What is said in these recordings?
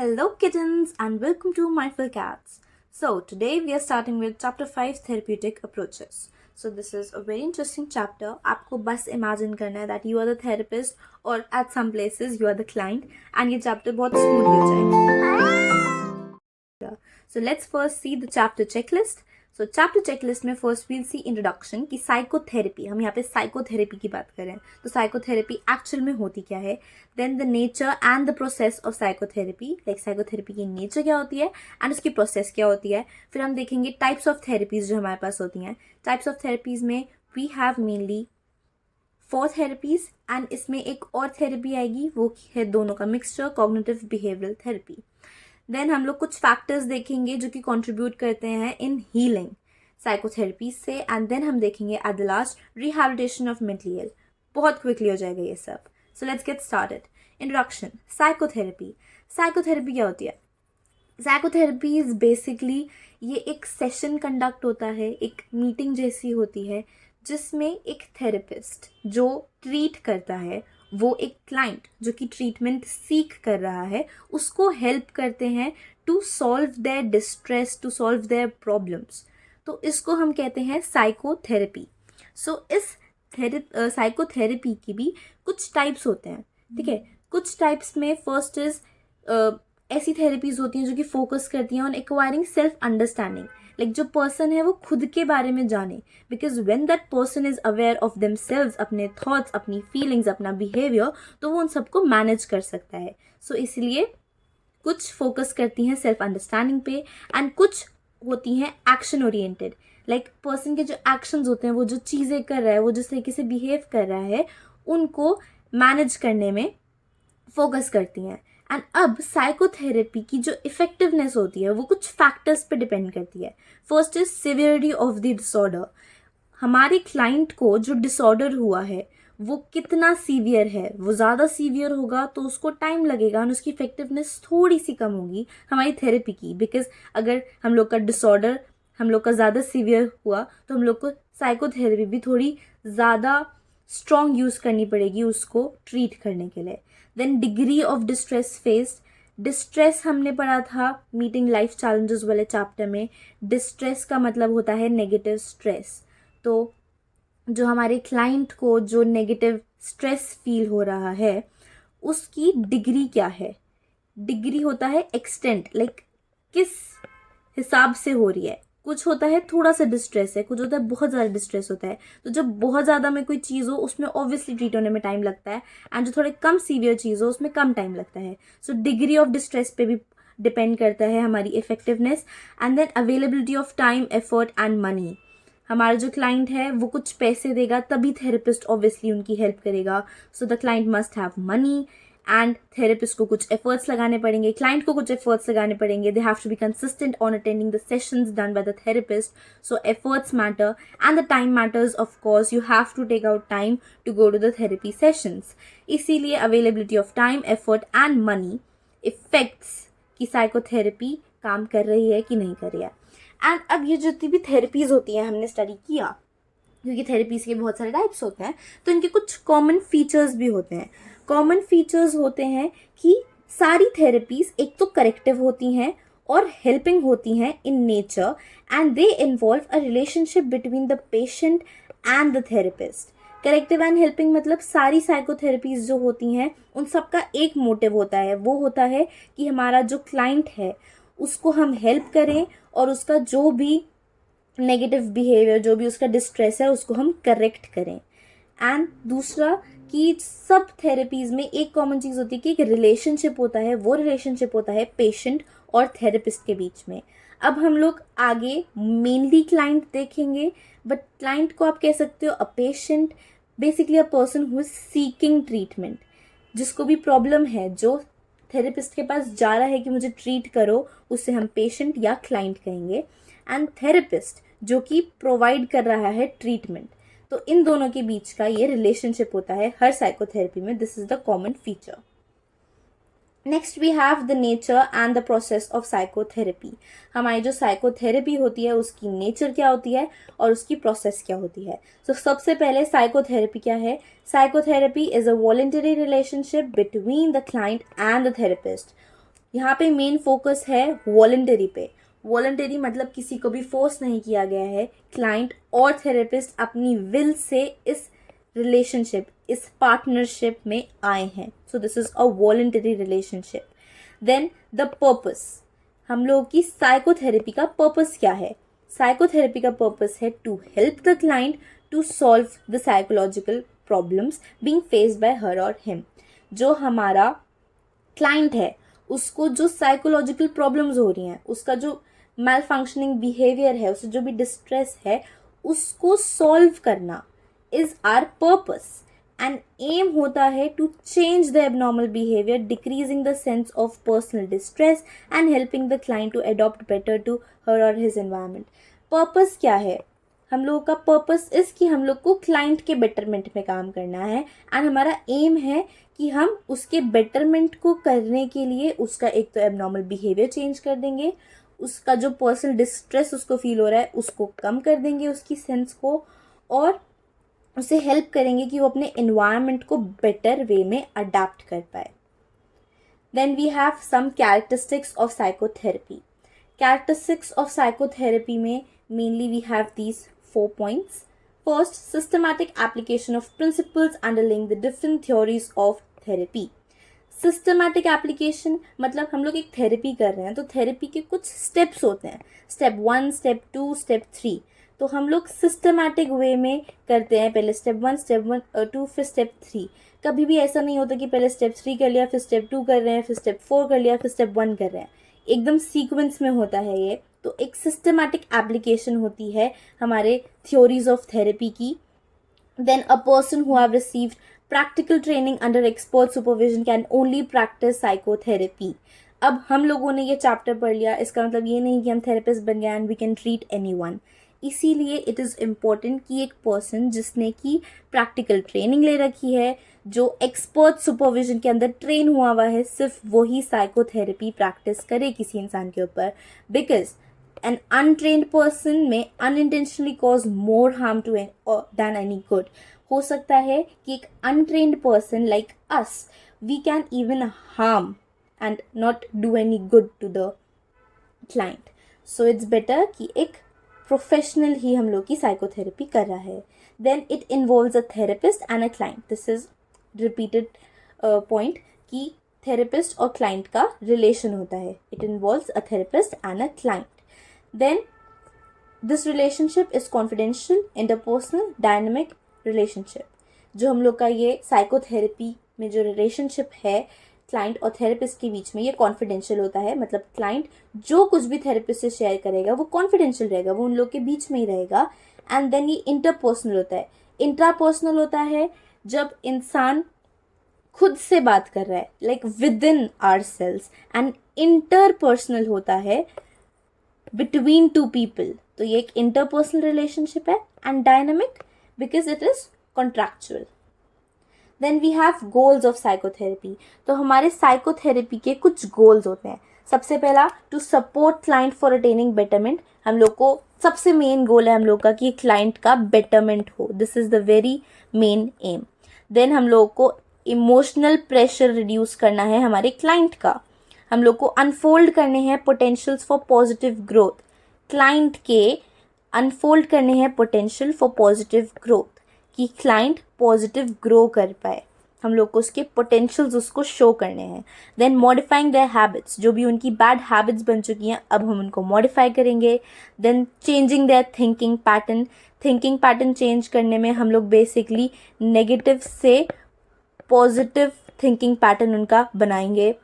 Hello kittens and welcome to Mindful Cats. So today we are starting with chapter 5 therapeutic approaches. So this is a very interesting chapter. आपको बस imagine करना है that you are the therapist or at some places you are the client and ये chapter बहुत smoothly हो जाएगा. So let's first see the chapter checklist. So chapter checklist में first we'll सी introduction की साइकोथेरेपी, हम यहाँ पे साइकोथेरेपी की बात करें तो साइकोथेरेपी एक्चुअल में होती क्या है, then the nature and the process of psychotherapy, like psychotherapy की नेचर क्या होती है एंड उसकी प्रोसेस क्या होती है. फिर हम देखेंगे टाइप्स ऑफ थेरेपीज जो हमारे पास होती हैं. टाइप्स ऑफ थेरेपीज में we have mainly 4 therapies and इसमें एक और थेरेपी आएगी, वो है दोनों का mixture, cognitive behavioural therapy. Then हम लोग कुछ फैक्टर्स देखेंगे जो कि कंट्रीब्यूट करते हैं इन हीलिंग साइकोथेरेपी से. एंड देन हम देखेंगे at the last rehabilitation of mentally health. बहुत क्विकली हो जाएगा ये सब. So let's get started. Introduction. Psychotherapy. Psychotherapy क्या होती है? साइकोथेरेपी इज बेसिकली ये एक सेशन कंडक्ट होता है, एक मीटिंग जैसी होती है जिसमें एक थेरेपिस्ट जो ट्रीट करता है वो एक क्लाइंट जो कि ट्रीटमेंट सीख कर रहा है उसको हेल्प करते हैं to solve their distress, to solve their problems. तो इसको हम कहते हैं साइकोथेरेपी. सो इस साइकोथेरेपी की भी कुछ टाइप्स होते हैं, ठीक है. कुछ टाइप्स में फर्स्ट इज ऐसी थेरेपीज होती हैं जो कि फोकस करती हैं on acquiring self understanding, like जो पर्सन है वो खुद के बारे में जाने, because when that person is aware of themselves, अपने थॉट्स, अपनी फीलिंग्स, अपना बिहेवियर, तो वो उन सबको मैनेज कर सकता है. सो इसलिए कुछ फोकस करती हैं सेल्फ अंडरस्टैंडिंग पे एंड कुछ होती हैं एक्शन ओरिएंटेड, लाइक पर्सन के जो एक्शंस होते हैं, वो जो चीज़ें कर रहा है, वो जिस तरीके से बिहेव कर रहा है, उनको मैनेज करने में फोकस करती हैं. एंड अब साइकोथेरेपी की जो इफेक्टिवनेस होती है वो कुछ फैक्टर्स पे डिपेंड करती है. First is severity of the disorder. हमारे क्लाइंट को जो डिसऑर्डर हुआ है वो कितना सीवियर है. वो ज़्यादा सीवियर होगा तो उसको टाइम लगेगा और उसकी इफेक्टिवनेस थोड़ी सी कम होगी हमारी थेरेपी की, बिकॉज अगर हम लोग का डिसऑर्डर हम लोग का ज़्यादा सीवियर हुआ तो हम लोग को साइकोथेरेपी भी थोड़ी ज़्यादा स्ट्रॉन्ग यूज़ करनी पड़ेगी उसको ट्रीट करने के लिए. Then degree of distress faced. Distress हमने पढ़ा था मीटिंग लाइफ चैलेंजेस वाले चैप्टर में. डिस्ट्रेस का मतलब होता है नेगेटिव स्ट्रेस. तो जो हमारे क्लाइंट को जो नेगेटिव स्ट्रेस फील हो रहा है उसकी डिग्री क्या है. डिग्री होता है एक्सटेंट, लाइक किस हिसाब से हो रही है. कुछ होता है थोड़ा सा डिस्ट्रेस है, कुछ होता है बहुत ज़्यादा डिस्ट्रेस होता है. तो जब बहुत ज़्यादा में कोई चीज़ हो उसमें ऑब्वियसली ट्रीट होने में टाइम लगता है, एंड जो थोड़े कम सीवियर चीज़ हो उसमें कम टाइम लगता है. सो डिग्री ऑफ डिस्ट्रेस पे भी डिपेंड करता है हमारी effectiveness. And then availability of time, effort and money. हमारा जो क्लाइंट है वो कुछ पैसे देगा तभी थेरेपिस्ट ऑब्वियसली उनकी हेल्प करेगा. सो the client must have money and therapist को कुछ एफर्ट्स लगाने पड़ेंगे, क्लाइंट को कुछ एफर्ट्स लगाने पड़ेंगे. They have to be consistent on attending the sessions done by the therapist. So efforts matter and the time matters. Of course you have to take out time to go to the therapy sessions. इसीलिए availability of time, effort and money effects की psychotherapy काम कर रही है कि नहीं कर रही है. एंड अब ये जितनी भी थेरेपीज होती हैं हमने स्टडी किया, क्योंकि थेरेपीज के बहुत सारे टाइप्स होते हैं तो इनके कुछ कॉमन फीचर्स भी होते हैं. कॉमन फीचर्स होते हैं कि सारी थेरेपीज एक तो करेक्टिव होती हैं और हेल्पिंग होती हैं in nature, and they involve a relationship between the patient and the therapist. Corrective and helping मतलब सारी साइकोथेरेपीज जो होती हैं उन सबका एक मोटिव होता है, वो होता है कि हमारा जो क्लाइंट है उसको हम हेल्प करें और उसका जो भी नेगेटिव बिहेवियर, जो भी उसका डिस्ट्रेस है उसको हम करेक्ट करें. एंड दूसरा कि सब थेरेपीज में एक कॉमन चीज़ होती है कि एक रिलेशनशिप होता है, वो रिलेशनशिप होता है पेशेंट और थेरेपिस्ट के बीच में. अब हम लोग आगे मेनली क्लाइंट देखेंगे, बट क्लाइंट को आप कह सकते हो a patient, basically a person who is seeking treatment. जिसको भी प्रॉब्लम है, जो थेरेपिस्ट के पास जा रहा है कि मुझे ट्रीट करो, उससे हम पेशेंट या क्लाइंट कहेंगे. एंड थेरेपिस्ट जो कि प्रोवाइड कर रहा है ट्रीटमेंट. तो इन दोनों के बीच का ये रिलेशनशिप होता है हर साइकोथेरेपी में. This is the common feature. Next we have the nature and the process of psychotherapy. हमारी जो साइकोथेरेपी होती है उसकी नेचर क्या होती है और उसकी प्रोसेस क्या होती है. तो सबसे पहले साइकोथेरेपी क्या है. Psychotherapy is a voluntary relationship between the client and the therapist. यहाँ पे मेन फोकस है वॉलंटरी पे। वॉलंटरी मतलब किसी को भी फोर्स नहीं किया गया है, क्लाइंट और थेरेपिस्ट अपनी विल से इस रिलेशनशिप, इस पार्टनरशिप में आए हैं। So this is a voluntary relationship. Then the purpose, हम लोग की साइकोथेरेपी का पर्पस क्या है? साइकोथेरेपी का पर्पस है to help the client to solve the psychological problems being faced by her or him. जो हमारा क्लाइंट है उसको जो साइकोलॉजिकल प्रॉब्लम्स हो रही हैं, उसका जो मैल फंक्शनिंग बिहेवियर है, उसे जो भी डिस्ट्रेस है, उसको सॉल्व करना is our purpose. And aim होता है to change the abnormal behaviour, decreasing the sense of personal distress and helping the client to adopt better to her or his environment. Purpose क्या है? हम लोगों का पर्पस इस कि हम लोग को क्लाइंट के बेटरमेंट में काम करना है एंड हमारा एम है कि हम उसके बेटरमेंट को करने के लिए उसका एक तो एबनॉर्मल बिहेवियर चेंज कर देंगे, उसका जो पर्सनल डिस्ट्रेस उसको फील हो रहा है उसको कम कर देंगे, उसकी सेंस को, और उसे हेल्प करेंगे कि वो अपने एनवायरनमेंट को बेटर वे में अडाप्ट कर पाए। Then we have some characteristics of psychotherapy. Characteristics of psychotherapy में mainly we have these 4 points. First, systematic application of principles underlying the different theories of therapy. Systematic application मतलब हम लोग एक therapy कर रहे हैं तो थेरेपी के कुछ स्टेप्स होते हैं, स्टेप 1, स्टेप 2, स्टेप 3। तो हम लोग सिस्टमैटिक वे में करते हैं, पहले स्टेप 1, स्टेप 2, फिर स्टेप 3। कभी भी ऐसा नहीं होता कि पहले स्टेप 3 कर लिया, फिर स्टेप 2 कर रहे हैं, फिर स्टेप 4 कर लिया, फिर स्टेप 1 कर रहे हैं। एकदम सीक्वेंस में होता है ये। तो एक सिस्टमैटिक एप्लीकेशन होती है हमारे थ्योरीज ऑफ थेरेपी की। Then a person who have received practical training under expert supervision can only practice psychotherapy. अब हम लोगों ने ये चैप्टर पढ़ लिया, इसका मतलब ये नहीं कि हम थेरेपिस्ट बन गए and we can treat anyone. इसीलिए इट इज़ इम्पोर्टेंट कि एक पर्सन जिसने की प्रैक्टिकल ट्रेनिंग ले रखी है, जो एक्सपर्ट सुपरविजन के अंदर ट्रेन हुआ हुआ है, सिर्फ वही साइकोथेरेपी प्रैक्टिस करे किसी इंसान के ऊपर। Because an untrained person may unintentionally cause more harm to than any good. हो सकता है कि एक untrained person like us, we can even harm and not do any good to the client. So it's better कि एक professional ही हम लोग की psychotherapy कर रहा है. Then it involves a therapist and a client. This is repeated point कि therapist और client का relation होता है. It involves a therapist and a client. Then this relationship is confidential, interpersonal, dynamic relationship. जो हम लोग का ये साइकोथेरेपी में जो रिलेशनशिप है क्लाइंट और थेरेपिस्ट के बीच में, ये कॉन्फिडेंशियल होता है। मतलब क्लाइंट जो कुछ भी थेरेपिस्ट से शेयर करेगा वो कॉन्फिडेंशियल रहेगा, वो उन लोग के बीच में ही रहेगा। एंड देन ये इंटरपर्सनल होता है। इंट्रापर्सनल होता है जब इंसान खुद से बात कर रहा है, like within ourselves. And interpersonal होता है between two people. तो ये एक interpersonal relationship है and dynamic because it is contractual. Then we have goals of psychotherapy. तो हमारे psychotherapy के कुछ goals होते हैं। सबसे पहला to support client for attaining betterment. हम लोग को सबसे main goal है हम लोग का कि client का betterment हो. This is the very main aim. Then हम लोग को emotional pressure reduce करना है हमारे client का। हम लोग को अनफोल्ड करने हैं potentials for positive growth. Client के अनफोल्ड करने हैं पोटेंशियल फॉर पॉजिटिव ग्रोथ, कि क्लाइंट पॉजिटिव ग्रो कर पाए। हम लोग को उसके पोटेंशियल्स उसको शो करने हैं। देन मॉडिफाइंग देयर हैबिट्स, जो भी उनकी बैड हैबिट्स बन चुकी हैं अब हम उनको मॉडिफाई करेंगे। Then changing their thinking pattern. Thinking pattern change करने में हम लोग बेसिकली नेगेटिव से पॉजिटिव थिंकिंग पैटर्न उनका बनाएंगे।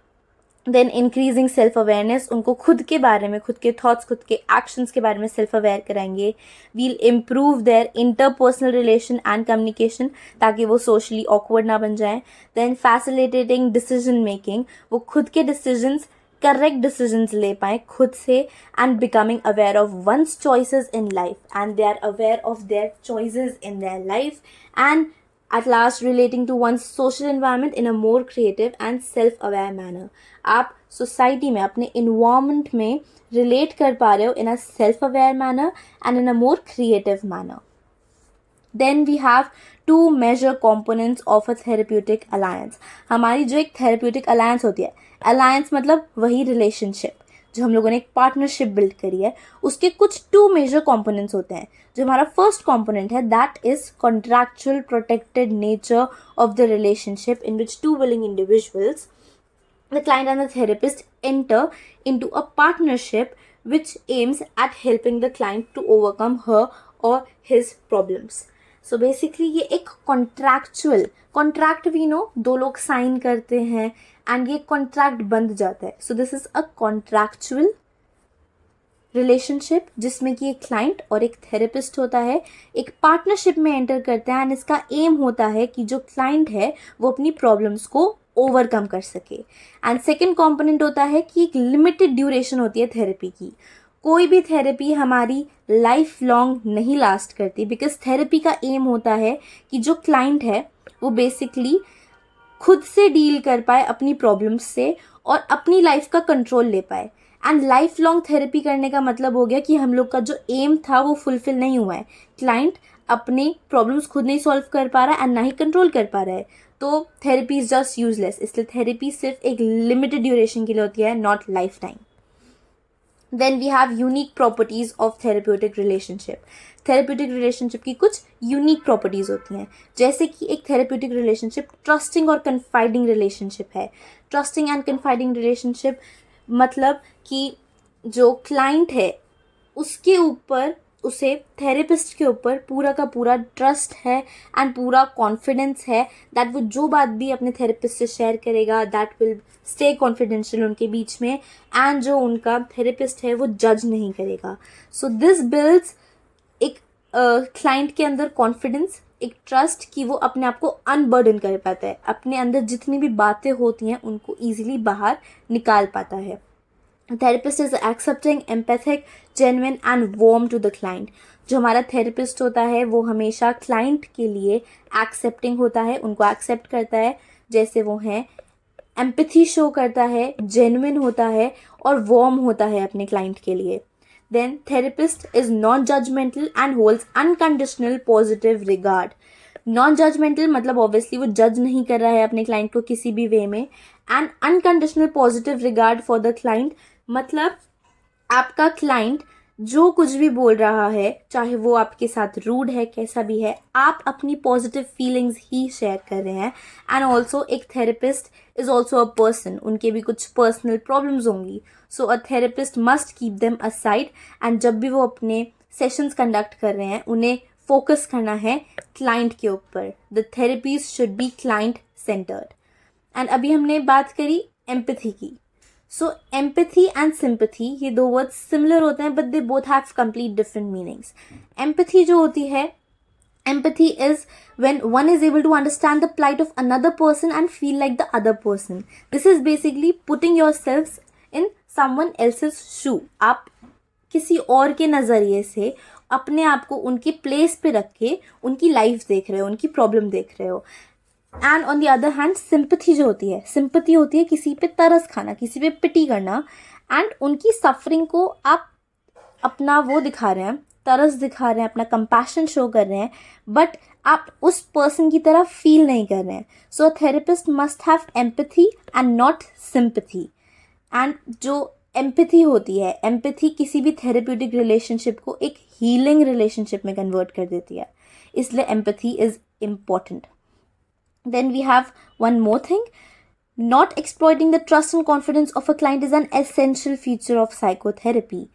देन इंक्रीजिंग सेल्फ अवेयरनेस, उनको खुद के बारे में, खुद के थॉट्स, खुद के एक्शंस के बारे में सेल्फ अवेयर कराएंगे। We'll improve their interpersonal relation and communication, ताकि वो सोशली ऑकवर्ड ना बन जाएं। देन फैसिलिटेटिंग डिसीजन मेकिंग, वो खुद के डिसीजंस, करेक्ट डिसीजंस ले पाएँ खुद से। And becoming aware of one's choices in life and they are aware of their choices in their life. And at last relating to one's social environment in a more creative and self-aware manner. आप society में, अपने environment में relate कर पा रहे हो in a self aware manner and in a more creative manner. Then we have two major components of a therapeutic alliance. हमारी जो एक थेरेप्यूटिक अलायंस होती है, अलायंस मतलब वही रिलेशनशिप जो हम लोगों ने एक पार्टनरशिप बिल्ड करी है, उसके कुछ टू मेजर कॉम्पोनेंट्स होते हैं. जो हमारा फर्स्ट कॉम्पोनेंट है that is contractual protected nature of the relationship in which two willing individuals, the client and the therapist, enter into a partnership which aims at helping the client to overcome her or his problems. So basically ये एक contractual contract भी no दो लोग sign करते हैं and ये contract बंध जाता है. So this is a contractual relationship जिसमें कि एक क्लाइंट और एक थेरेपिस्ट होता है, एक पार्टनरशिप में एंटर करते हैं एंड इसका एम होता है कि जो क्लाइंट है वो अपनी प्रॉब्लम्स को ओवरकम कर सके. एंड सेकेंड कॉम्पोनेंट होता है कि एक लिमिटेड ड्यूरेशन होती है थेरेपी की. कोई भी थेरेपी हमारी लाइफ लॉन्ग नहीं लास्ट करती, बिकॉज थेरेपी का एम होता है कि जो क्लाइंट है वो बेसिकली खुद से डील कर पाए अपनी प्रॉब्लम्स से और अपनी लाइफ का कंट्रोल ले पाए. एंड लाइफ लॉन्ग थेरेपी करने का मतलब हो गया कि हम लोग का जो एम था वो फुलफिल नहीं हुआ है. क्लाइंट अपने प्रॉब्लम्स खुद नहीं सॉल्व कर पा रहा है एंड ना ही कंट्रोल कर पा रहा है, तो थेरेपी इज जस्ट यूजलेस. इसलिए थेरेपी सिर्फ एक लिमिटेड ड्यूरेशन के लिए होती है, not life time. Then we have unique properties of therapeutic relationship. Therapeutic relationship की कुछ यूनिक प्रॉपर्टीज होती हैं, जैसे कि एक थेरेप्यूटिक रिलेशनशिप ट्रस्टिंग और कन्फाइडिंग रिलेशनशिप है. ट्रस्टिंग एंड कन्फाइडिंग रिलेशनशिप मतलब कि जो क्लाइंट है उसके ऊपर, उसे थेरेपिस्ट के ऊपर पूरा का पूरा ट्रस्ट है एंड पूरा कॉन्फिडेंस है दैट वो जो बात भी अपने थेरेपिस्ट से शेयर करेगा दैट विल स्टे कॉन्फिडेंशियल उनके बीच में, एंड जो उनका थेरेपिस्ट है वो जज नहीं करेगा. सो दिस बिल्ड्स एक क्लाइंट के अंदर कॉन्फिडेंस, एक ट्रस्ट कि वो अपने आप को अनबर्डन कर पाता है, अपने अंदर जितनी भी बातें होती हैं उनको ईजिली बाहर निकाल पाता है. Therapist is accepting, empathic, genuine and warm to the client. जो हमारा थेरेपिस्ट होता है वो हमेशा क्लाइंट के लिए एक्सेप्टिंग होता है, उनको एक्सेप्ट करता है जैसे वो हैं, एम्पैथी शो करता है, जेन्युइन होता है और वार्म होता है अपने क्लाइंट के लिए. Then therapist is non judgmental and holds unconditional positive regard. Non judgmental मतलब ऑब्वियसली वो जज नहीं कर रहा है अपने क्लाइंट को किसी भी वे में, and unconditional positive regard for the client मतलब आपका क्लाइंट जो कुछ भी बोल रहा है, चाहे वो आपके साथ रूड है, कैसा भी है, आप अपनी पॉजिटिव फीलिंग्स ही शेयर कर रहे हैं. एंड ऑल्सो एक therapist is also a person, उनके भी कुछ पर्सनल प्रॉब्लम्स होंगी. So a therapist must keep them aside, एंड जब भी वो अपने सेशंस कंडक्ट कर रहे हैं उन्हें फोकस करना है क्लाइंट के ऊपर. The therapies should be client centred. And अभी हमने बात करी एम्पैथी की. सो एम्पैथी एंड सिंपैथी ये दो वर्ड्स सिमिलर होते हैं but they both have complete different meanings. Empathy जो होती है, empathy is when one is able to understand the plight of another person and feel like the other person. This is basically putting yourselves in someone else's shoe. आप किसी और के नज़रिए से अपने आप को उनकी प्लेस पे रख के उनकी लाइफ देख रहे हो, उनकी प्रॉब्लम देख रहे हो. And on the other hand sympathy जो होती है, सिंपैथी होती है किसी पे तरस खाना, किसी पे पिटी करना, एंड उनकी सफरिंग को आप अपना वो दिखा रहे हैं, तरस दिखा रहे हैं, अपना कंपैशन शो कर रहे हैं, बट आप उस पर्सन की तरह फील नहीं कर रहे हैं. So a therapist must have empathy and not sympathy. And जो एम्पैथी होती है, एम्पैथी किसी भी थेरेप्यूटिक रिलेशनशिप को एक हीलिंग रिलेशनशिप में कन्वर्ट कर देती है, इसलिए empathy is important. Then we have one more thing, not exploiting the trust and confidence of a client is an essential feature of psychotherapy.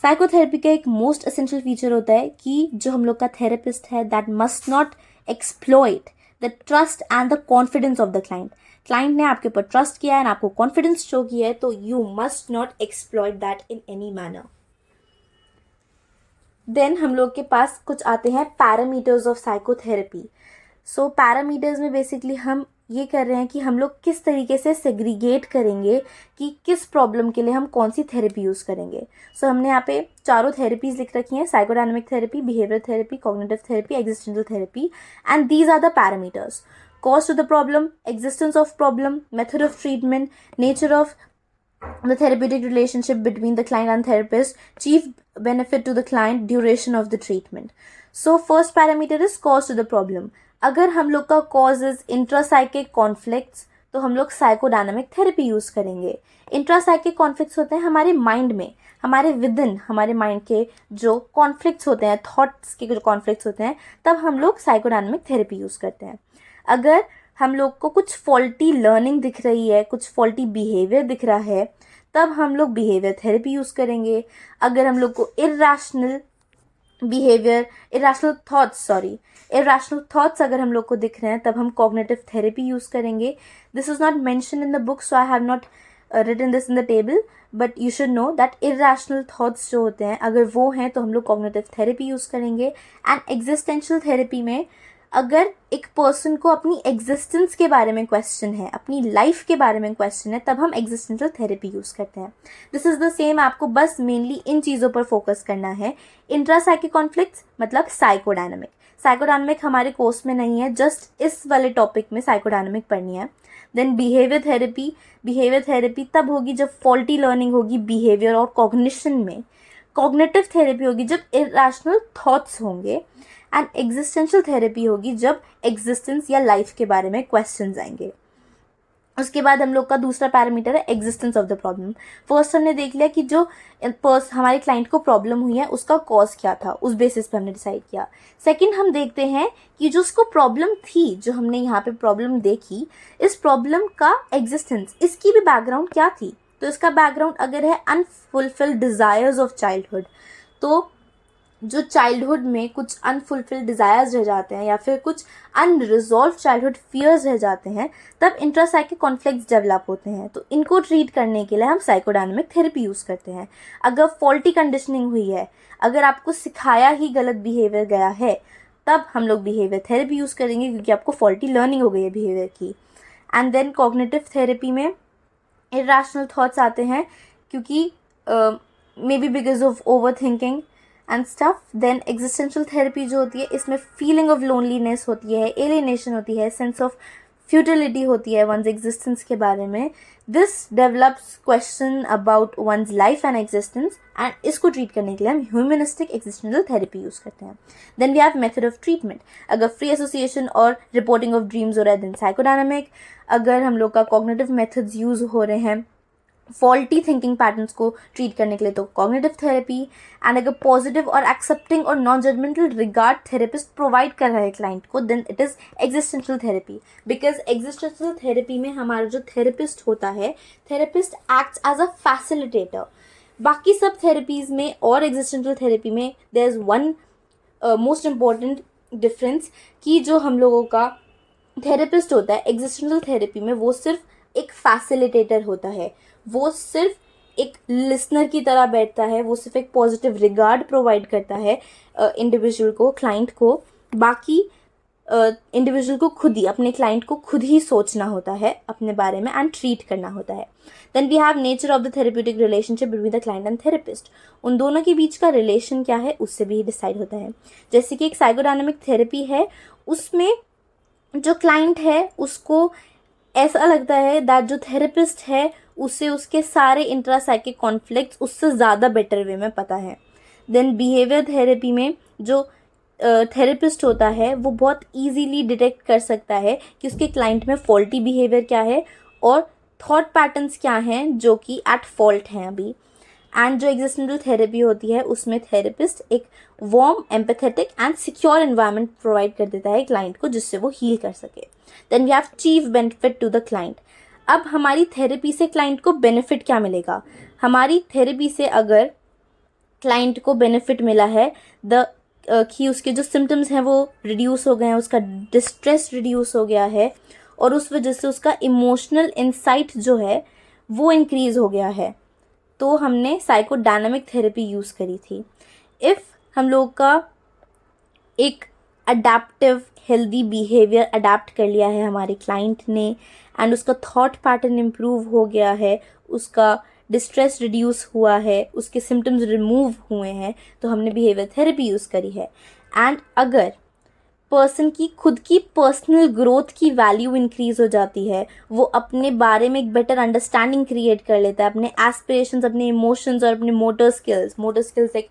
Psychotherapy का एक मोस्ट एसेंशियल फीचर होता है कि जो हम लोग का थेरेपिस्ट है that must not exploit the trust and the confidence of the client. Client ने आपके ऊपर ट्रस्ट किया है एंड आपको कॉन्फिडेंस शो किया है, तो you must not exploit that in any manner. Then हम लोग के पास कुछ आते हैं parameters of psychotherapy. So parameters में बेसिकली हम ये कर रहे हैं कि हम लोग किस तरीके से सेग्रीगेट करेंगे कि किस प्रॉब्लम के लिए हम कौन सी थेरेपी यूज़ करेंगे. सो हमने यहाँ पे चारों थेरेपीज लिख रखी हैं, psychodynamic therapy, behaviour therapy, cognitive therapy, existential therapy, and these are the parameters. Cause to the problem, existence of problem, method of treatment, nature of the therapeutic relationship between the client and therapist, chief benefit to the client, duration of the treatment. So first parameter is cause to the problem. अगर हम लोग का cause is intrapsychic conflicts तो हम लोग psychodynamic therapy use करेंगे. Intrapsychic conflicts होते हैं हमारे माइंड में, हमारे विदिन, हमारे माइंड के जो कॉन्फ्लिक्ट्स होते हैं, थॉट्स के जो कॉन्फ्लिक्ट्स होते हैं, तब हम लोग साइकोडायनामिक थेरेपी यूज़ करते हैं. अगर हम लोग को कुछ फॉल्टी लर्निंग दिख रही है, कुछ फॉल्टी बिहेवियर दिख रहा है, तब हम लोग बिहेवियर थेरेपी यूज़ करेंगे. अगर हम लोग को इर्रेशनल थॉट्स अगर हम लोग को दिख रहे हैं, तब हम कॉग्निटिव थेरेपी यूज़ करेंगे. This is not mention in the book, so I have not written this in the table, but you should know that irrational thoughts जो होते हैं, अगर वो हैं तो हम लोग कॉग्निटिव थेरेपी यूज़ करेंगे. एंड एग्जिस्टेंशियल थेरेपी में अगर एक पर्सन को अपनी एग्जिस्टेंस के बारे में क्वेश्चन है, अपनी लाइफ के बारे में क्वेश्चन है, तब हम एग्जिस्टेंशियल थेरेपी यूज़ करते हैं. दिस इज़ द सेम, आपको बस मेनली इन चीज़ों पर फोकस करना है. इंट्रासाइकिक कॉन्फ्लिक्ट्स मतलब साइकोडायनामिक हमारे कोर्स में नहीं है, जस्ट इस वाले टॉपिक में साइकोडायनामिक पढ़नी है. देन बिहेवियर थेरेपी तब होगी जब फॉल्टी लर्निंग होगी बिहेवियर और कॉग्निशन में. कॉग्निटिव थेरेपी होगी जब इरेशनल थॉट्स होंगे. एंड एग्जिस्टेंशियल थेरेपी होगी जब एग्जिस्टेंस या लाइफ के बारे में क्वेश्चंस आएंगे. उसके बाद हम लोग का दूसरा पैरामीटर है existence of the problem. First हमने देख लिया कि जो हमारे क्लाइंट को प्रॉब्लम हुई है उसका कॉज क्या था, उस बेसिस पे हमने डिसाइड किया. सेकंड हम देखते हैं कि जो उसको प्रॉब्लम थी, जो हमने यहाँ पे प्रॉब्लम देखी, इस प्रॉब्लम का एग्जिस्टेंस, इसकी भी बैकग्राउंड क्या थी. तो इसका बैकग्राउंड अगर है अनफुलफिल्ड डिज़ायर्स ऑफ चाइल्डहुड, तो जो चाइल्डहुड में कुछ अनफुलफिल्ड डिज़ायर्स रह जाते हैं या फिर कुछ अनरिजॉल्व चाइल्डहुड फियर्स रह जाते हैं, तब इंट्रासाइकिक कॉन्फ्लिक्ट्स डेवलप होते हैं. तो इनको ट्रीट करने के लिए हम साइकोडायनामिक थेरेपी यूज़ करते हैं. अगर फॉल्टी कंडीशनिंग हुई है, अगर आपको सिखाया ही गलत बिहेवियर गया है, तब हम लोग बिहेवियर थेरेपी यूज़ करेंगे, क्योंकि आपको फॉल्टी लर्निंग हो गई है बिहेवियर की. एंड देन कॉग्निटिव थेरेपी में इरेशनल थॉट्स आते हैं, क्योंकि maybe because of overthinking and stuff. Then existential therapy जो होती है, इसमें फीलिंग ऑफ लोनलीनेस होती है, एलिनेशन होती है, सेंस ऑफ फ्यूटिलिटी होती है वंस एग्जिस्टेंस के बारे में. This develops question about one's life and existence, and इसको ट्रीट करने के लिए हम ह्यूमनिस्टिक एग्जिस्टेंशियल थेरेपी यूज़ करते हैं. Then we have method of treatment. अगर फ्री एसोसिएशन और रिपोर्टिंग ऑफ ड्रीम्स हो रहा है, देन साइकोडायनामिक. अगर हम लोग का कॉग्निटिव मेथड्स यूज़ हो रहे हैं फॉल्टी थिंकिंग पैटर्न्स को ट्रीट करने के लिए, तो कॉग्निटिव थेरेपी. एंड अगर पॉजिटिव और एक्सेप्टिंग और non judgmental regard therapist provide कर रहा है क्लाइंट को, then it is existential therapy. Because existential therapy में हमारा जो थेरेपिस्ट होता है, therapist acts as a facilitator. बाकी सब थेरेपीज़ में और एग्जिस्टेंशियल थेरेपी में there is one most important difference, कि जो हम लोगों का थेरेपिस्ट होता है एग्जिस्टेंशियल थेरेपी में, वो सिर्फ एक फैसिलिटेटर होता है, वो सिर्फ एक लिसनर की तरह बैठता है, वो सिर्फ एक पॉजिटिव रिगार्ड प्रोवाइड करता है इंडिविजुअल को, क्लाइंट को. बाकी इंडिविजुअल को खुद ही, अपने क्लाइंट को खुद ही सोचना होता है अपने बारे में एंड ट्रीट करना होता है. Then we have nature of the therapeutic relationship between the client and therapist. उन दोनों के बीच का रिलेशन क्या है, उससे भी डिसाइड होता है. जैसे कि एक साइकोडायनामिक थेरेपी है, उसमें जो क्लाइंट है उसको ऐसा लगता है दैट जो थेरेपिस्ट है उसे उसके सारे इंट्रासाइकिक कॉन्फ्लिक्ट्स उससे ज़्यादा बेटर वे में पता है. देन बिहेवियर थेरेपी में जो थेरेपिस्ट होता है वो बहुत इजीली डिटेक्ट कर सकता है कि उसके क्लाइंट में फॉल्टी बिहेवियर क्या है और थॉट पैटर्न्स क्या हैं जो कि एट फॉल्ट हैं अभी. एंड जो एग्जिस्टेंशियल थेरेपी होती है उसमें थेरेपिस्ट एक warm, empathetic and secure environment provide कर देता है क्लाइंट को, जिससे वो हील कर सके. Then we have chief benefit to the client. अब हमारी थेरेपी से क्लाइंट को बेनिफिट क्या मिलेगा. हमारी थेरेपी से अगर क्लाइंट को बेनिफिट मिला है कि उसके जो सिम्टम्स हैं वो रिड्यूस हो गए हैं, उसका डिस्ट्रेस रिड्यूस हो गया है, और उस वजह से उसका इमोशनल इंसाइट जो है वो इंक्रीज़ हो गया है, तो हमने साइकोडायनामिक थेरेपी यूज़ करी थी. इफ़ हम लोग का एक अडेप्टिव हेल्दी बिहेवियर अडेप्ट कर लिया है हमारे क्लाइंट ने, एंड उसका थॉट पैटर्न इम्प्रूव हो गया है, उसका डिस्ट्रेस रिड्यूस हुआ है, उसके सिम्टम्स रिमूव हुए हैं, तो हमने बिहेवियर थेरेपी यूज़ करी है. एंड अगर पर्सन की खुद की पर्सनल ग्रोथ की वैल्यू इंक्रीज़ हो जाती है, वो अपने बारे में एक बेटर अंडरस्टैंडिंग क्रिएट कर लेता है, अपने एस्पिरेशंस, अपने इमोशंस और अपने मोटर स्किल्स एक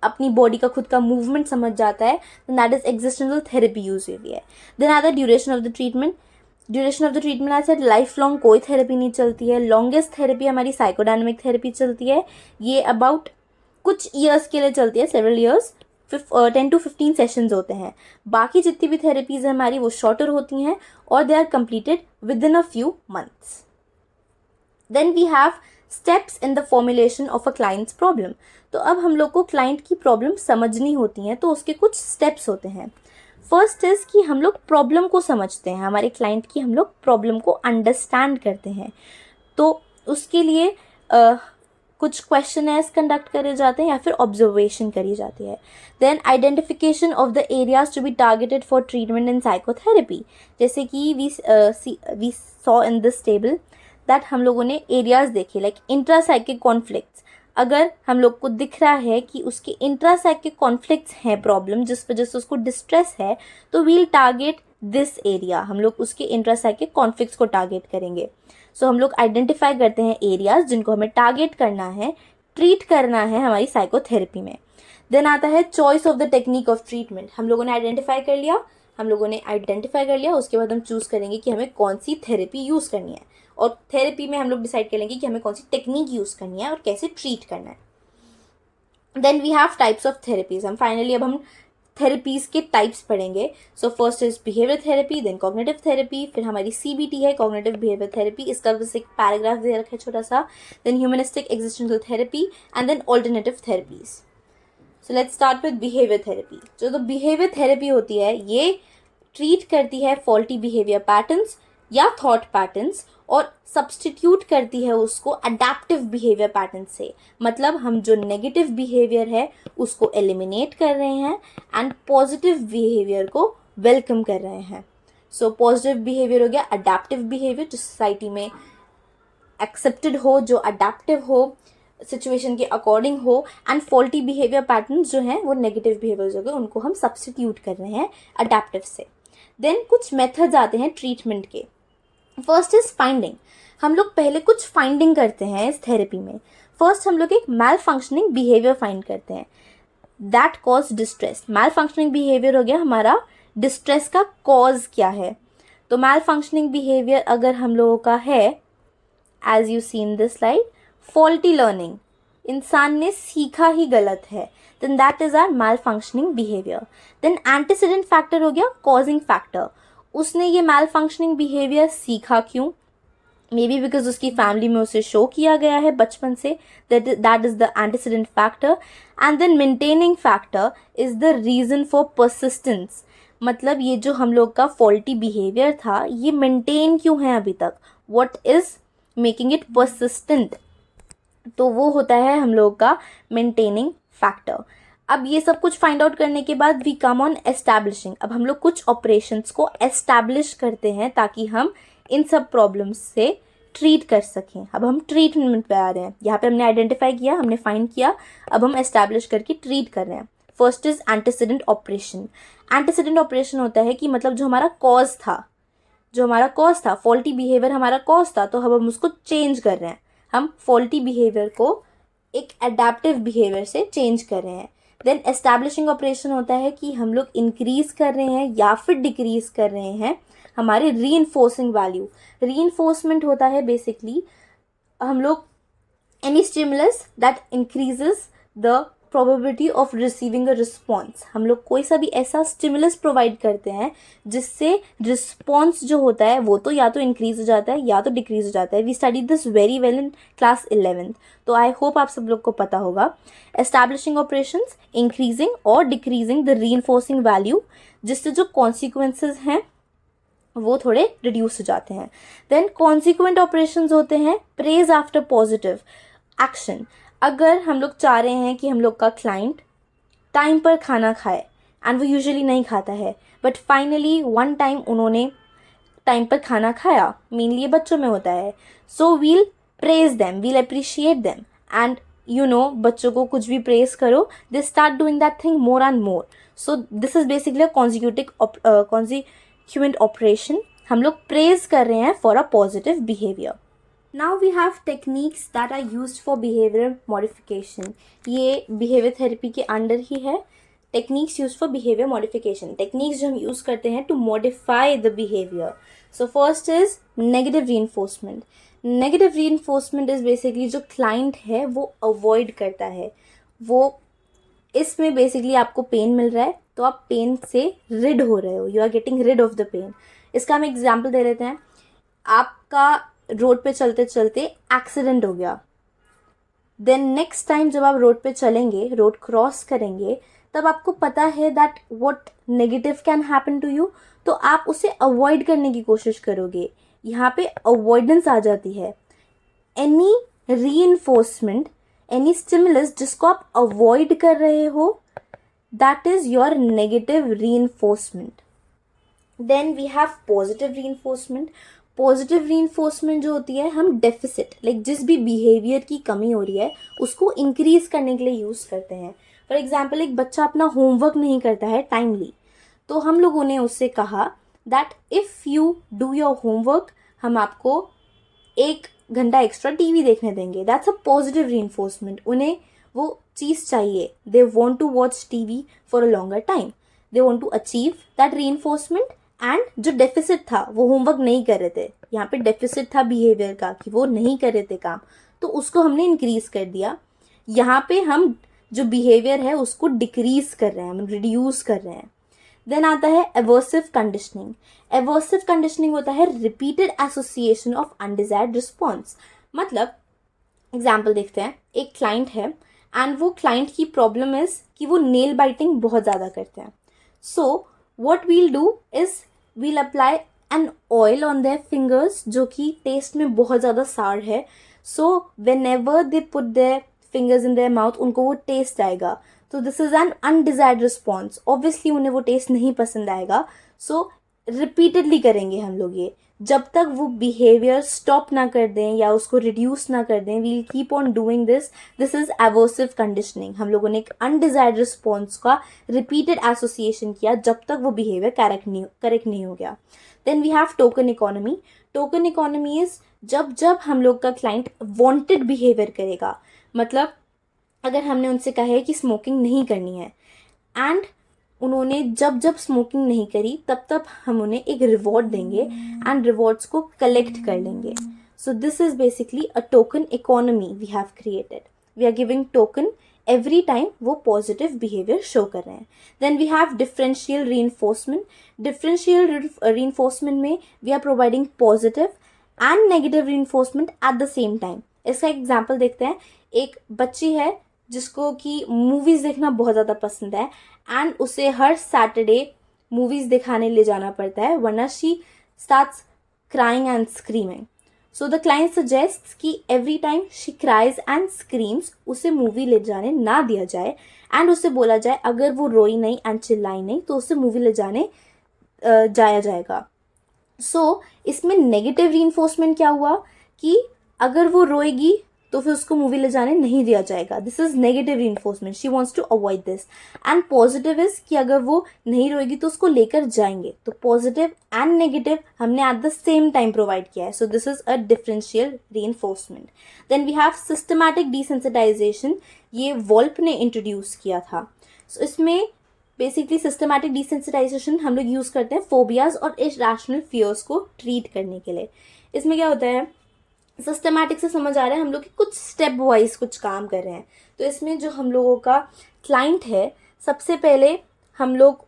अपनी बॉडी का खुद का मूवमेंट समझ जाता है, then that is existential therapy use हुई है. देन आता है duration of the treatment. Duration of the treatment ऐसे लाइफ लॉन्ग कोई थेरेपी नहीं चलती है. लॉन्गेस्ट थेरेपी हमारी साइकोडायनेमिक थेरेपी चलती है. ये अबाउट कुछ ईयर्स के लिए चलती है, सेवरल ईयर्स, 10 to 15 सेशंस होते हैं. बाकी जितनी भी थेरेपीज है हमारी वो शॉर्टर होती हैं और they are completed within a few months. Then we have steps in the formulation of a client's problem. तो अब हम लोग को क्लाइंट की प्रॉब्लम समझनी होती हैं, तो उसके कुछ स्टेप्स होते हैं. फर्स्ट इज़ कि हम लोग प्रॉब्लम को समझते हैं, हमारे क्लाइंट की हम लोग प्रॉब्लम को अंडरस्टैंड करते हैं. तो उसके लिए कुछ क्वेश्चनर्स कंडक्ट करे जाते हैं या फिर ऑब्जर्वेशन करी जाती है. Then identification of the areas to be targeted for treatment in psychotherapy. जैसे कि we saw in this table that हम लोगों ने एरियाज देखे लाइक इंट्रासाइकिक कॉन्फ्लिक्ट्स. अगर हम लोग को दिख रहा है कि उसके इंट्रासाइकिक कॉन्फ्लिक्ट्स हैं प्रॉब्लम जिस वजह से उसको डिस्ट्रेस है, तो वील टारगेट दिस एरिया. हम लोग उसके इंट्रासाइकिक कॉन्फ्लिक्ट्स को टारगेट करेंगे. सो हम लोग आइडेंटिफाई करते हैं एरियाज जिनको हमें टारगेट करना है, ट्रीट करना है हमारी साइकोथेरेपी में. देन आता है choice of the technique of treatment. हम लोगों ने आइडेंटिफाई कर लिया, उसके बाद हम चूज करेंगे कि हमें कौन सी थेरेपी यूज़ करनी है, और थेरेपी में हम लोग डिसाइड करेंगे कि हमें कौन सी टेक्निक यूज़ करनी है और कैसे ट्रीट करना है. Then we have types of therapies. अब हम थेरेपीज के टाइप्स पढ़ेंगे. So first is behaviour therapy, then cognitive therapy, फिर हमारी CBT है कॉग्निटिव बिहेवियर थेरेपी, इसका बस एक पैराग्राफ दे रखा है छोटा सा. Then humanistic existential therapy and then alternative therapies. So let's start with behaviour therapy. जो तो बिहेवियर थेरेपी होती है ये ट्रीट करती है फॉल्टी बिहेवियर पैटर्न्स या थॉट पैटर्न्स और सब्सटीट्यूट करती है उसको अडेप्टिव बिहेवियर पैटर्न से. मतलब हम जो नेगेटिव बिहेवियर है उसको एलिमिनेट कर रहे हैं एंड पॉजिटिव बिहेवियर को वेलकम कर रहे हैं. सो पॉजिटिव बिहेवियर हो गया अडेप्टिव बिहेवियर जो सोसाइटी में एक्सेप्टेड हो, जो अडेप्टिव हो, सिचुएशन के अकॉर्डिंग हो, एंड फॉल्टी बिहेवियर पैटर्न्स जो हैं वो नेगेटिव बिहेवियर हो गए, उनको हम सब्सटीट्यूट कर रहे हैं अडेप्टिव से. देन कुछ मेथड्स आते हैं ट्रीटमेंट के. First is finding. हम लोग पहले कुछ फाइंडिंग करते हैं इस थेरेपी में. फर्स्ट हम लोग एक मैल फंक्शनिंग बिहेवियर फाइंड करते हैं that cause distress. Malfunctioning behaviour हो गया हमारा डिस्ट्रेस का कॉज क्या है. तो मैल फंक्शनिंग बिहेवियर अगर हम लोगों का है as you see in this slide, faulty learning, इंसान ने सीखा ही गलत है, then that is our malfunctioning behaviour. Then antecedent factor हो गया कॉजिंग फैक्टर. उसने ये मैल फंक्शनिंग बिहेवियर सीखा क्यों? मे बी बिकॉज उसकी फैमिली में उसे शो किया गया है बचपन से, that is the antecedent factor. And then maintaining factor is the reason for persistence. मतलब ये जो हम लोग का फॉल्टी बिहेवियर था ये मेंटेन क्यों है अभी तक, what is making it persistent, तो वो होता है हम लोग का मेंटेनिंग फैक्टर. अब ये सब कुछ फाइंड आउट करने के बाद वी कम ऑन एस्टैब्लिशिंग. अब हम लोग कुछ ऑपरेशंस को एस्टैब्लिश करते हैं ताकि हम इन सब प्रॉब्लम्स से ट्रीट कर सकें. अब हम ट्रीटमेंट पे आ रहे हैं. यहाँ पे हमने आइडेंटिफाई किया, हमने फाइंड किया, अब हम एस्टैब्लिश करके ट्रीट कर रहे हैं. First is antecedent operation. Antecedent operation होता है कि मतलब जो हमारा कॉज था, फॉल्टी बिहेवियर हमारा कॉज था, तो अब हम उसको चेंज कर रहे हैं. हम फॉल्टी बिहेवियर को एक अडेप्टिव बिहेवियर से चेंज कर रहे हैं. देन एस्टैब्लिशिंग ऑपरेशन होता है कि हम लोग इंक्रीज कर रहे हैं या फिर डिक्रीज कर रहे हैं हमारे रीइंफोर्सिंग वैल्यू. रीइंफोर्समेंट होता है बेसिकली हम लोग any stimulus that increases the probability of receiving a response. हम लोग कोई सा भी ऐसा स्टिमुलस प्रोवाइड करते हैं जिससे रिस्पॉन्स जो होता है वो तो या तो इंक्रीज हो जाता है या तो डिक्रीज हो जाता है. We study this very well in class 11th, तो आई होप आप सब लोग को पता होगा. एस्टैब्लिशिंग ऑपरेशंस, इंक्रीजिंग और डिक्रीजिंग द रीइंफोर्सिंग वैल्यू, जिससे जो कॉन्सिक्वेंसेज हैं वो थोड़े रिड्यूस हो जाते हैं. देन कॉन्सिक्वेंट ऑपरेशंस होते हैं प्रेज आफ्टर पॉजिटिव एक्शन. अगर हम लोग चाह रहे हैं कि हम लोग का क्लाइंट टाइम पर खाना खाए एंड वो यूजुअली नहीं खाता है, बट फाइनली वन टाइम उन्होंने टाइम पर खाना खाया, मेनली ये बच्चों में होता है, so we'll praise them, we'll appreciate them, and you know बच्चों को कुछ भी प्रेज करो, they start doing that thing more and more. So this is basically consequent operation. हम लोग प्रेज कर रहे हैं for a positive behaviour. Now we have techniques that are used for behavioral modification. ये behavior therapy के under ही है. Techniques used for behavior modification. Techniques जो हम use करते हैं to modify the behavior. So first is negative reinforcement. Negative reinforcement is basically जो client है वो avoid करता है. वो इसमें बेसिकली आपको पेन मिल रहा है तो आप पेन से रिड हो रहे हो, you are getting rid of the pain. इसका हम एग्जाम्पल दे लेते हैं. आपका रोड पे चलते चलते एक्सीडेंट हो गया, देन नेक्स्ट टाइम जब आप रोड पे चलेंगे, रोड क्रॉस करेंगे, तब आपको पता है that what negative can happen to you, तो आप उसे अवॉइड करने की कोशिश करोगे. यहाँ पे अवॉइडेंस आ जाती है. एनी रीइंफोर्समेंट, एनी स्टिमुलस जिसको आप अवॉइड कर रहे हो, that is your negative reinforcement. Then we have positive reinforcement. Positive reinforcement जो होती है, हम डेफिसिट लाइक जिस भी बिहेवियर की कमी हो रही है उसको इंक्रीज करने के लिए यूज करते हैं. फॉर एग्जाम्पल, एक बच्चा अपना होमवर्क नहीं करता है टाइमली, तो हम लोगों ने उससे कहा that if you do your homework, हम आपको 1 घंटा एक्स्ट्रा टीवी देखने देंगे. That's a positive reinforcement. उन्हें वो चीज़ चाहिए, they want to watch TV for a longer time, they want to achieve that reinforcement. And जो डेफिसिट था, वो होमवर्क नहीं कर रहे थे, यहाँ पे डेफिसिट था बिहेवियर का कि वो नहीं कर रहे थे काम, तो उसको हमने इंक्रीज कर दिया. यहाँ पे हम जो बिहेवियर है उसको डिक्रीज कर रहे हैं, हम रिड्यूस कर रहे हैं. देन आता है एवर्सिव कंडीशनिंग. एवर्सिव कंडीशनिंग होता है repeated association of undesired response. मतलब एग्जाम्पल देखते हैं. एक क्लाइंट है एंड वो क्लाइंट की प्रॉब्लम इज कि वो नेल बाइटिंग बहुत ज़्यादा करते हैं. सो what we'll do is we'll apply an oil on their fingers जो कि टेस्ट में बहुत ज़्यादा सार है. so whenever they put their fingers in their mouth, उनको वो टेस्ट आएगा. तो this is an undesired response. Obviously उन्हें वो टेस्ट नहीं पसंद आएगा. सो रिपीटेडली करेंगे हम लोग ये, जब तक वो बिहेवियर स्टॉप ना कर दें या उसको रिड्यूस ना कर दें. We'll keep on doing this. This is aversive conditioning. हम लोगों ने एक अनडिजायर्ड रिस्पॉन्स का रिपीटेड एसोसिएशन किया जब तक वो बिहेवियर करेक्ट नहीं हो गया. Then we have token economy. Token economy is जब जब हम लोग का क्लाइंट वांटेड बिहेवियर करेगा. मतलब अगर हमने उनसे कहा है कि स्मोकिंग नहीं करनी है एंड उन्होंने जब जब स्मोकिंग नहीं करी तब तब हम उन्हें एक रिवॉर्ड देंगे एंड रिवॉर्ड्स को कलेक्ट कर लेंगे. So this is basically a token economy we have created. We are giving token every time वो पॉजिटिव बिहेवियर शो कर रहे हैं. Then we have differential reinforcement. Differential reinforcement में we are providing positive and negative reinforcement at the same time. इसका example देखते हैं. एक बच्ची है जिसको कि मूवीज़ देखना बहुत ज़्यादा पसंद है एंड उसे हर सैटरडे मूवीज़ दिखाने ले जाना पड़ता है, वरना she starts crying and screaming. So the client suggests कि every time she cries and screams उसे मूवी ले जाने ना दिया जाए एंड उसे बोला जाए अगर वो रोई नहीं एंड चिल्लाई नहीं तो उसे मूवी ले जाने जाया जाएगा. सो इसमें नेगेटिव रीइंफोर्समेंट क्या हुआ कि अगर वो रोएगी तो फिर उसको मूवी ले जाने नहीं दिया जाएगा. This is negative reinforcement. She wants to avoid this. And positive is कि अगर वो नहीं रोएगी तो उसको लेकर जाएंगे. तो पॉजिटिव एंड नेगेटिव हमने at the same time provide किया है. So this is a differential reinforcement. Then we have systematic desensitisation. ये वॉल्प ने इंट्रोड्यूस किया था. सो इसमें बेसिकली सिस्टमैटिक डिसेंसिटाइजेशन हम लोग यूज़ करते हैं फोबियाज और इरैशनल फियर्स को ट्रीट करने के लिए. इसमें क्या होता है, सिस्टमैटिक से समझ आ रहा है हम लोग कि कुछ स्टेप वाइज कुछ काम कर रहे हैं. तो इसमें जो हम लोगों का क्लाइंट है, सबसे पहले हम लोग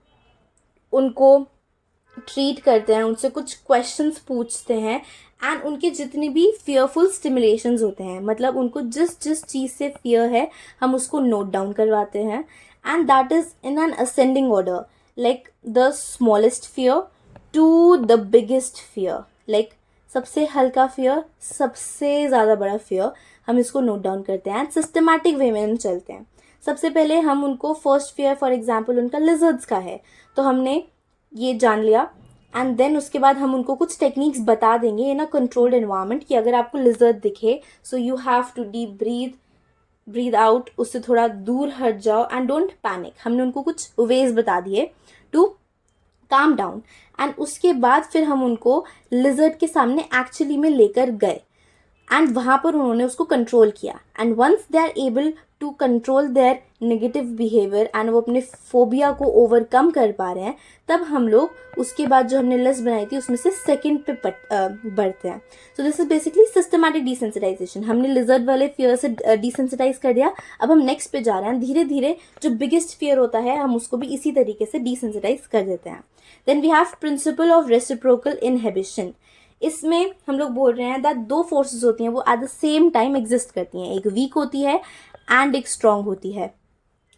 उनको ट्रीट करते हैं, उनसे कुछ क्वेश्चंस पूछते हैं एंड उनके जितने भी फियरफुल स्टिमुलेशंस होते हैं, मतलब उनको जिस जिस चीज़ से फियर है हम उसको नोट डाउन करवाते हैं and that is in an ascending order, like the smallest fear to the biggest fear. Like सबसे हल्का फियर, सबसे ज़्यादा बड़ा फियर, हम इसको नोट डाउन करते हैं एंड सिस्टमैटिक वे में हम चलते हैं. सबसे पहले हम उनको फर्स्ट फियर फॉर एग्जांपल उनका लिजर्ड्स का है तो हमने ये जान लिया एंड देन उसके बाद हम उनको कुछ टेक्निक्स बता देंगे इन अ कंट्रोल्ड एनवायरनमेंट कि अगर आपको लिजर्ड दिखे so you have to deep breathe out, उससे थोड़ा दूर हट जाओ एंड डोंट पैनिक. हमने उनको कुछ वेज बता दिए टू काम डाउन एंड उसके बाद फिर हम उनको लिजर्ड के सामने एक्चुअली में लेकर गए एंड वहाँ पर उन्होंने उसको कंट्रोल किया. And once they are able to control their negative behaviour and वो अपने फोबिया को ओवरकम कर पा रहे हैं, तब हम लोग उसके बाद जो हमने लिस्ट बनाई थी उसमें से सेकंड पे बढ़ते हैं. So this is basically systematic desensitisation. हमने लिजर्ड वाले फियर से डिसेंसिटाइज कर दिया, अब हम नेक्स्ट पे जा रहे हैं. धीरे धीरे जो बिगेस्ट फियर होता है हम उसको भी इसी तरीके से डिसेंसिटाइज कर देते हैं. Then we have principle of reciprocal inhibition. इसमें हम लोग बोल रहे हैं दैट दो फोर्सेस होती हैं वो eight the same time exist करती हैं. एक वीक होती है एंड एक स्ट्रांग होती है.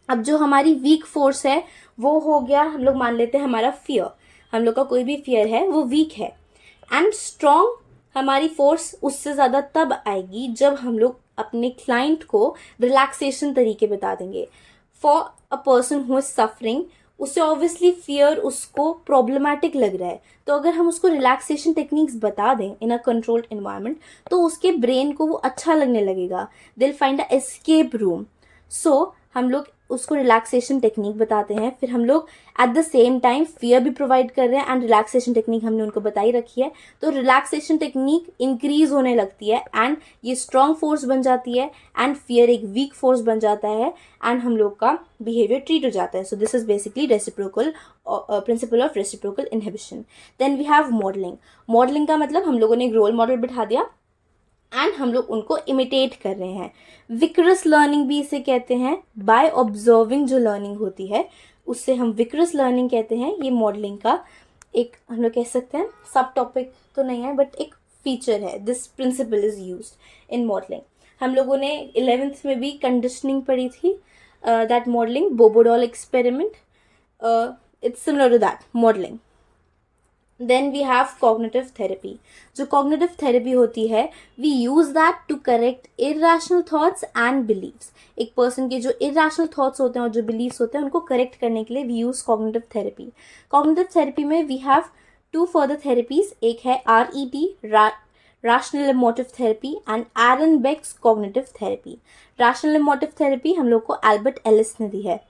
अब जो हमारी वीक फोर्स है वो हो गया, हम लोग मान लेते हैं हमारा फियर. हम लोग का कोई भी फियर है वो वीक है. एंड स्ट्रांग हमारी फोर्स उससे ज़्यादा तब आएगी जब हम लोग अपने क्लाइंट को रिलैक्सेशन तरीके बता देंगे. For a person who is suffering, उससे ऑब्वियसली फियर उसको प्रॉब्लमैटिक लग रहा है, तो अगर हम उसको रिलैक्सेशन टेक्निक्स बता दें इन अ कंट्रोल्ड एनवायरनमेंट तो उसके ब्रेन को वो अच्छा लगने लगेगा. They will find a escape room. सो हम लोग उसको रिलैक्सेशन टेक्निक बताते हैं, फिर हम लोग eight the same time fear भी प्रोवाइड कर रहे हैं एंड रिलैक्सेशन टेक्निक हमने उनको बताई रखी है. तो रिलैक्सेशन टेक्निक इंक्रीज होने लगती है एंड ये स्ट्रॉन्ग फोर्स बन जाती है एंड फियर एक वीक फोर्स बन जाता है एंड हम लोग का बिहेवियर ट्रीट हो जाता है. So this is basically reciprocal principle of reciprocal inhibition. Then we have modelling. Modelling का मतलब हम लोगों ने एक रोल मॉडल बिठा दिया एंड हम लोग उनको इमिटेट कर रहे हैं. विक्रस लर्निंग भी इसे कहते हैं. बाय ऑब्जर्विंग जो लर्निंग होती है उससे हम विक्रस लर्निंग कहते हैं. ये मॉडलिंग का एक हम लोग कह सकते हैं सब टॉपिक तो नहीं है बट एक फीचर है. This principle is used in modelling. हम लोगों ने 11th में भी कंडीशनिंग पढ़ी थी, that modelling, Bobo doll experiment. It's similar to that modelling. Then we have cognitive therapy. जो कॉग्निटिव थेरेपी होती है we use that to correct irrational thoughts and believes. एक पर्सन के जो इरैशनल थॉट्स होते हैं और जो बिलीव्स होते हैं उनको करेक्ट करने के लिए we use cognitive therapy. Cognitive therapy में वी हैव 2 फर्दर थेरेपीज. एक है RET, rational emotive therapy, and Aaron Beck's cognitive therapy. Rational emotive therapy हम लोग को एल्बर्ट एलिस ने दी है.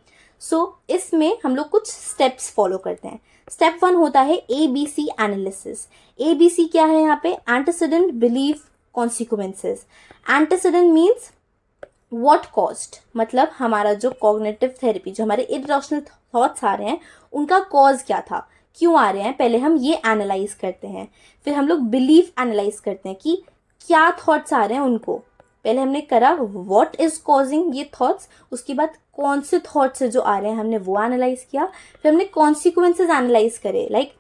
सो इसमें हम लोग कुछ स्टेप्स फॉलो करते हैं. स्टेप 1 होता है ABC एनालिसिस. ABC क्या है यहाँ पे? Antecedent, believe, consequences. Antecedent means what caused, मतलब हमारा जो कॉग्निटिव थेरेपी, जो हमारे इरैशनल थॉट्स आ रहे हैं उनका कॉज क्या था, क्यों आ रहे हैं, पहले हम ये एनालाइज करते हैं. फिर हम लोग बिलीफ एनालाइज करते हैं कि क्या थॉट्स आ रहे हैं उनको. पहले हमने करा व्हाट इज कॉजिंग ये थॉट्स, उसके बाद कौन से थॉट्स से जो आ रहे हैं हमने वो एनालाइज किया. फिर हमने कॉन्सिक्वेंसेज एनालाइज करे, लाइक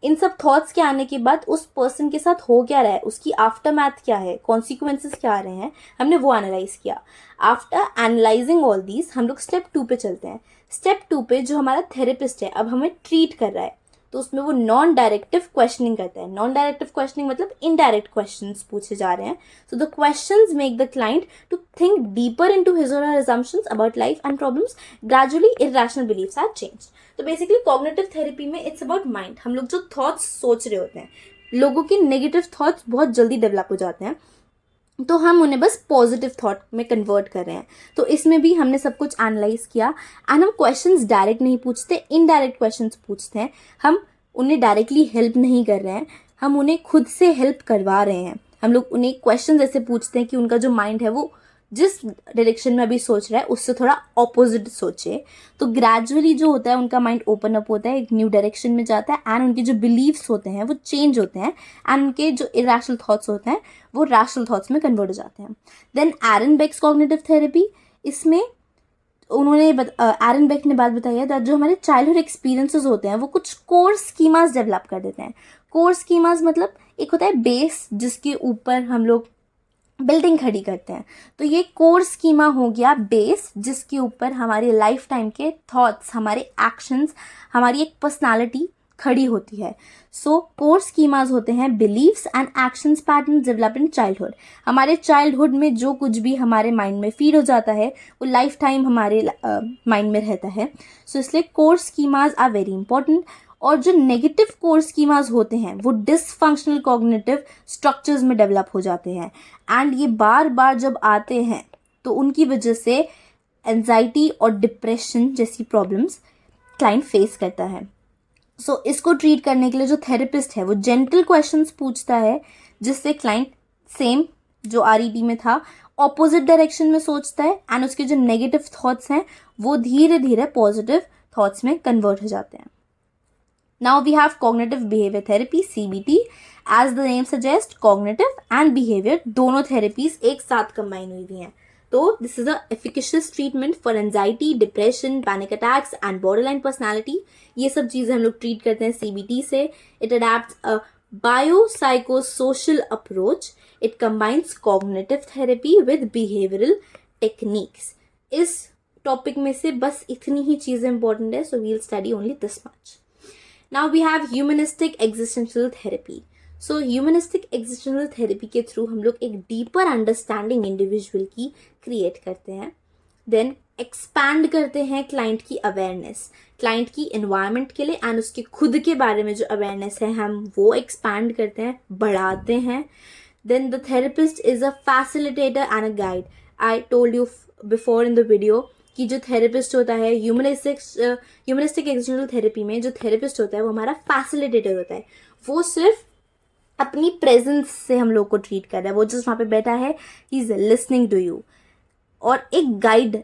इन सब थॉट्स के आने के बाद उस पर्सन के साथ हो क्या रहा है, उसकी आफ्टरमैथ क्या है, कॉन्सिक्वेंसेज क्या आ रहे हैं, हमने वो एनालाइज किया. आफ्टर एनालाइजिंग ऑल दीज हम लोग स्टेप 2 पे चलते हैं. स्टेप 2 पे जो हमारा थेरेपिस्ट है अब हमें ट्रीट कर रहा है तो उसमें वो नॉन डायरेक्टिव क्वेश्चनिंग करता है. नॉन डायरेक्टिव क्वेश्चनिंग मतलब इनडायरेक्ट क्वेश्चंस पूछे जा रहे हैं. So the questions make the client to think deeper into his और her assumptions about life and problems. Gradually irrational beliefs are changed. तो बेसिकली कॉग्निटिव थेरेपी में इट्स अबाउट माइंड. हम लोग जो थॉट्स सोच रहे होते हैं, लोगों के नेगेटिव थॉट्स बहुत जल्दी डेवलप हो जाते हैं तो हम उन्हें बस पॉजिटिव थॉट में कन्वर्ट कर रहे हैं. तो इसमें भी हमने सब कुछ एनालाइज किया एंड हम क्वेश्चंस डायरेक्ट नहीं पूछते, इनडायरेक्ट क्वेश्चंस पूछते हैं. हम उन्हें डायरेक्टली हेल्प नहीं कर रहे हैं, हम उन्हें खुद से हेल्प करवा रहे हैं. हम लोग उन्हें क्वेश्चंस ऐसे पूछते हैं कि उनका जो माइंड है वो जिस डायरेक्शन में अभी सोच रहा है उससे थोड़ा ऑपोजिट सोचे. तो ग्रेजुअली जो होता है उनका माइंड ओपन अप होता है, एक न्यू डायरेक्शन में जाता है एंड उनके जो बिलीव्स होते हैं वो चेंज होते हैं एंड उनके जो इरैशनल थॉट्स होते हैं वो रैशनल थॉट्स में कन्वर्ट हो जाते हैं. देन एरन बेक्स कॉग्निटिव थेरेपी. इसमें उन्होंने एरन बेक ने बात बताई है जो हमारे चाइल्डहुड एक्सपीरियंसेस होते हैं वो कुछ कोर स्कीमास डेवलप कर देते हैं. कोर स्कीमास मतलब एक होता है बेस जिसके ऊपर हम लोग बिल्डिंग खड़ी करते हैं. तो ये कोर स्कीमा हो गया बेस जिसके ऊपर हमारी लाइफ टाइम के थॉट्स, हमारे एक्शंस, हमारी एक पर्सनालिटी खड़ी होती है. सो कोर स्कीमास होते हैं believes and actions pattern develop in childhood. हमारे चाइल्डहुड में जो कुछ भी हमारे माइंड में फीड हो जाता है वो लाइफ टाइम हमारे माइंड में रहता है. सो इसलिए core schemas are very important. और जो नेगेटिव कोर स्कीमास होते हैं वो डिसफंक्शनल कॉग्निटिव स्ट्रक्चर्स में डेवलप हो जाते हैं एंड ये बार बार जब आते हैं तो उनकी वजह से एंजाइटी और डिप्रेशन जैसी प्रॉब्लम्स क्लाइंट फेस करता है. सो इसको ट्रीट करने के लिए जो थेरेपिस्ट है वो जेंटल क्वेश्चंस पूछता है जिससे क्लाइंट सेम जो RED में था, ऑपोजिट डायरेक्शन में सोचता है एंड उसके जो नेगेटिव थॉट्स हैं वो धीरे धीरे पॉजिटिव थॉट्स में कन्वर्ट हो जाते हैं. Now we have cognitive behavior therapy, CBT. As the name suggests, cognitive and behavior दोनों therapies एक साथ combine हुई हुई हैं. तो this is a efficacious treatment for anxiety, depression, panic attacks and borderline personality. ये सब चीज़ें हम लोग treat करते हैं CBT से. It adapts a biopsychosocial approach. It combines cognitive therapy with behavioral techniques. इस टॉपिक में से बस इतनी ही चीज़ें important है, so we'll study only this much. Now we have humanistic existential therapy. So humanistic existential therapy के through हम लोग एक deeper understanding individual की create करते हैं. Then expand करते हैं client की awareness. Client की environment के लिए and उसके खुद के बारे में जो awareness है हम वो expand करते हैं, बढ़ाते हैं. Then the therapist is a facilitator and a guide. I told you before in the video कि जो थेरेपिस्ट होता है ह्यूमनिस्टिक एक्जिस्टेंशियल थेरेपी में जो थेरेपिस्ट होता है वो हमारा फैसिलिटेटर होता है. वो सिर्फ अपनी प्रेजेंस से हम लोग को ट्रीट कर रहा है. वो जस्ट वहाँ पे बैठा है, he is listening to you और एक गाइड